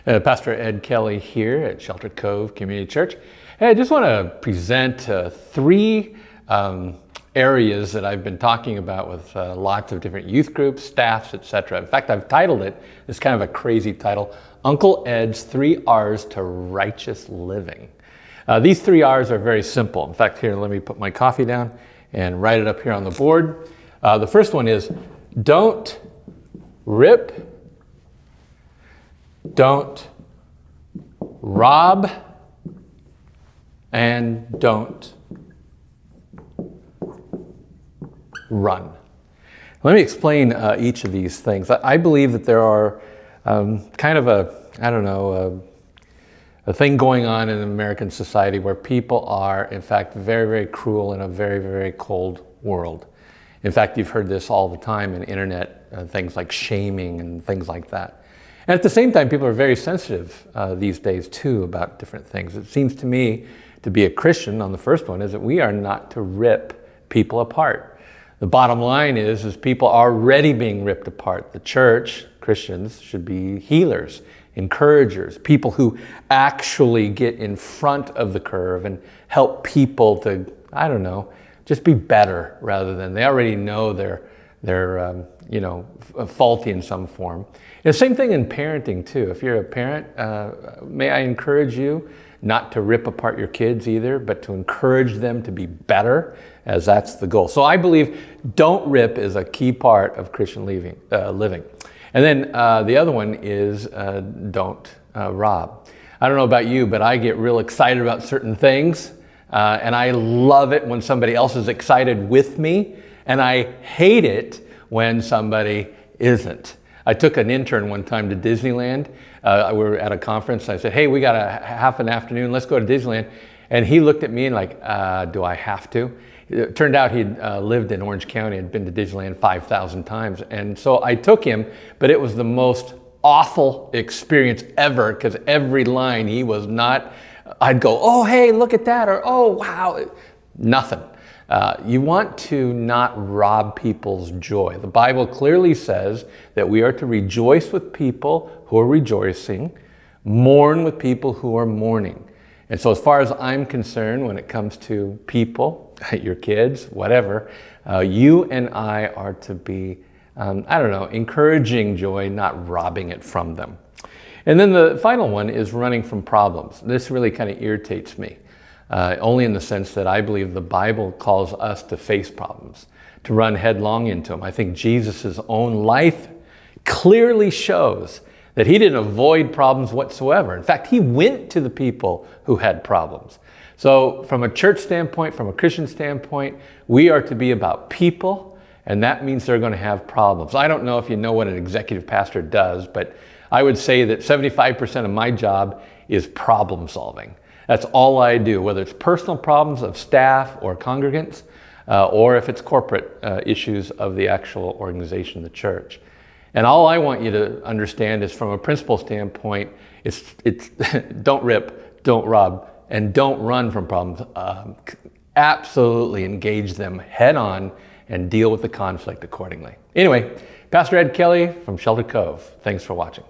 Pastor Ed Kelly here at Shelter Cove Community Church. Hey, I just want to present three areas that I've been talking about with lots of different youth groups, staffs, etc. In fact, I've titled it, it's kind of a crazy title, Uncle Ed's 3 R's to Righteous Living. These 3 R's are very simple. In fact, here, let me put my coffee down and write it up here on the board. The first one is, don't rip, don't rob, and don't run. Let me explain each of these things. I believe that there are kind of a thing going on in American society where people are, in fact, very, very cruel in a very, very cold world. In fact, you've heard this all the time in internet, things like shaming and things like that. And at the same time, people are very sensitive these days too about different things. It seems to me to be a Christian on the first one is that we are not to rip people apart. The bottom line is people are already being ripped apart. The church, Christians, should be healers, encouragers, people who actually get in front of the curve and help people to, just be better rather than they already know they're faulty in some form. And the same thing in parenting too. If you're a parent, may I encourage you not to rip apart your kids either, but to encourage them to be better, as that's the goal. So I believe don't rip is a key part of Christian living. And then the other one is don't rob. I don't know about you, but I get real excited about certain things. And I love it when somebody else is excited with me. And I hate it when somebody isn't. I took an intern one time to Disneyland. We were at a conference. I said, hey, we got a half an afternoon. Let's go to Disneyland. And he looked at me and like, do I have to? It turned out he'd lived in Orange County and been to Disneyland 5,000 times. And so I took him, but it was the most awful experience ever because every line he was not, I'd go, oh, hey, look at that, or oh, wow, nothing. You want to not rob people's joy. The Bible clearly says that we are to rejoice with people who are rejoicing, mourn with people who are mourning. And so as far as I'm concerned, when it comes to people, your kids, whatever, you and I are to be, encouraging joy, not robbing it from them. And then the final one is running from problems. This really kind of irritates me, only in the sense that I believe the Bible calls us to face problems, to run headlong into them. I think Jesus' own life clearly shows that he didn't avoid problems whatsoever. In fact, he went to the people who had problems. So from a church standpoint, from a Christian standpoint, we are to be about people, and that means they're going to have problems. I don't know if you know what an executive pastor does, but I would say that 75% of my job is problem solving. That's all I do, whether it's personal problems of staff or congregants, or if it's corporate issues of the actual organization, the church. And all I want you to understand is from a principle standpoint, it's don't rip, don't rob, and don't run from problems. Absolutely engage them head on and deal with the conflict accordingly. Anyway, Pastor Ed Kelly from Shelter Cove. Thanks for watching.